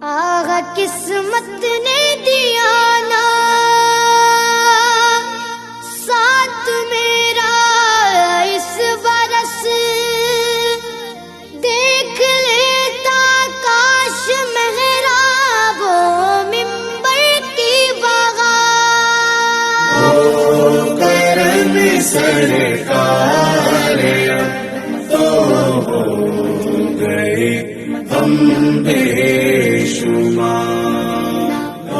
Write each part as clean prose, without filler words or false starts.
آغا قسمت نے دیا نا ساتھ میرا اس برس، دیکھ لیتا کاش محراب و منبر کی بغار۔ او کرم سرکار تو ہو گئے ہم بے شمار، او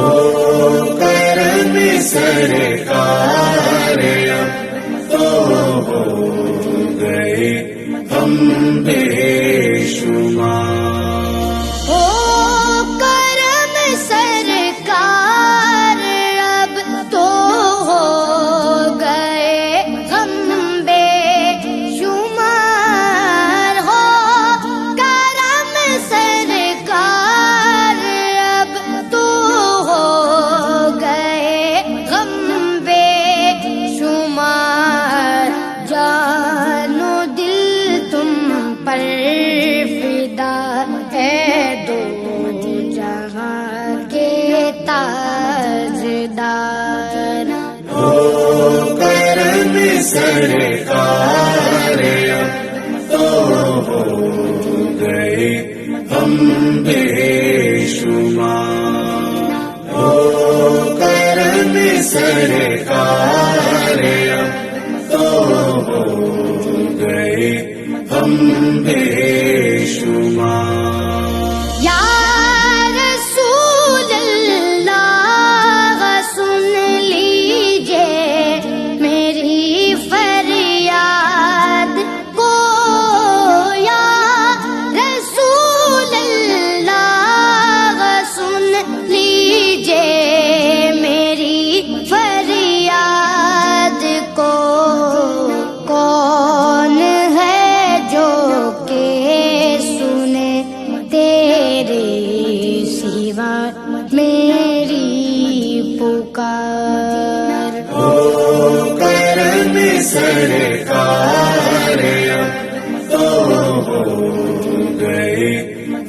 کرم سرکار تو ہو گئے ہم بے شمار۔ او کرم سرکار اب تو ہو گئے غم بے شمار، ہو کرم سرکار اب تو ہو گئے غم بے شمار۔ جان و دل تم پر فدا ہے دو جہاں کے تاجدار۔ او کرم سرکار تو ہو گئے ہم بے شمار، او کرم سرکار تو ہو گئے ہم بے شمار۔ یا رسول اللہ سن لیجئے میری فریاد کو، یا رسول اللہ سن لیجئے میری فریاد کو۔ کون ہے جو کہ سنے تیرے سوا میری پکار۔ او کرم سرکار تو ہو گئے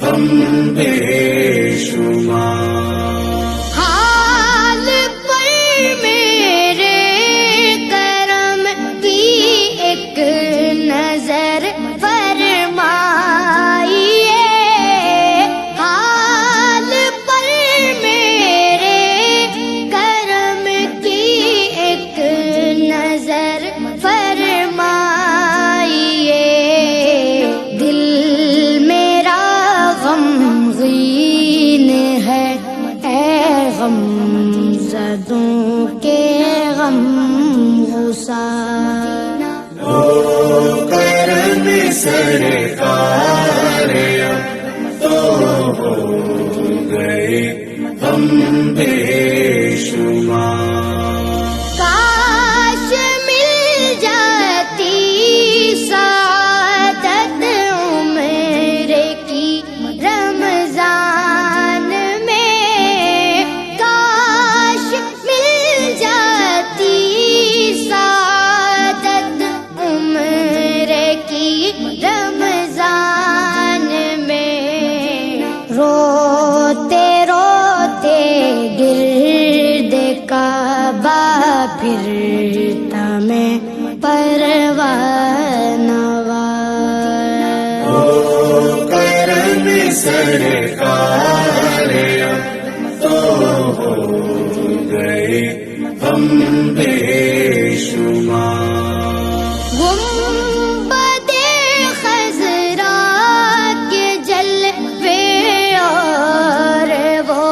ہم بے شمار۔ حال پر میرے کرم کی ایک نظر فرمائیے، حال پر میرے کرم کی ایک نظر فرمائیے۔ دل میرا غمگین ہے اے غم زدوں کے غم گسار۔ او کرم سرکار تو ہو گئے ہم بے شمار۔ کاش مل جاتی سعادت عمر کی رمضان میں، کاش مل جاتی سعادت عمر کی رمضان میں۔ روتے روتے گرد کعبہ پھرتا میں پروانہ وار۔ او کرم سرکار تو ہو گئے ہم بے شمار۔ گنبد خضرا کے جلوے اور وہ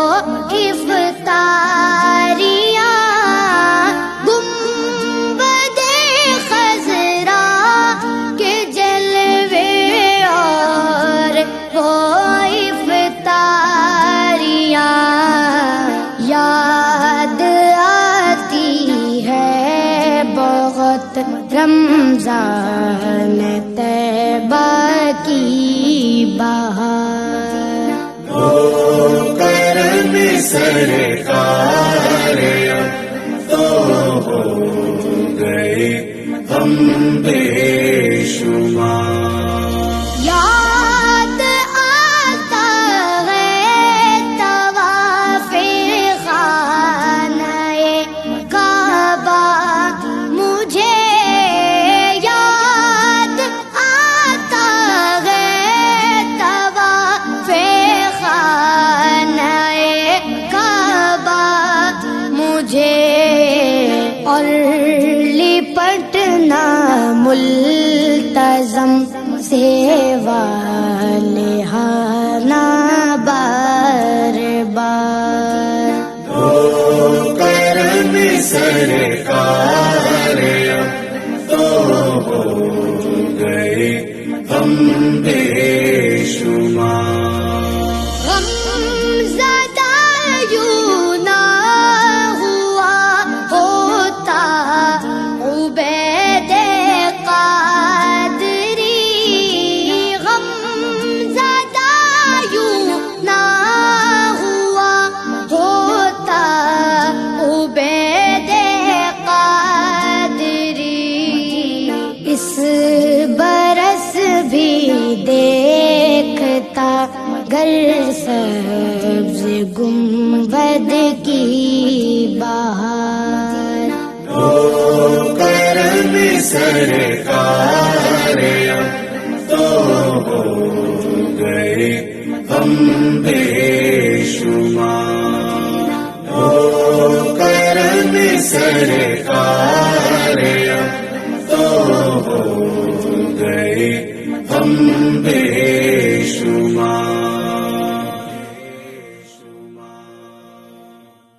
افطاریاں، گنبد خضرا کے جلوے اور وہ افطاریاں، یاد آتی ہے بہت رمضان طیبہ کی بہار۔ او کرم سرکار تو ہو گئے ہم بے شمار۔ یاد آتا ہے ملتزم سیوا لہانا بار بار دو کرم سرکار اب تو ہو گئے ہم بے شمار غم زدہ یوں نہ ہوا ہوتا عبید قادری، غم زدہ یوں نہ ہوا ہوتا عبید قادری، اس برس بھی دیکھتا گر سبز گنبد کی بہار دو کرم سرکار اب تو ہو گئے ہم بے شمار دو کرم سرکار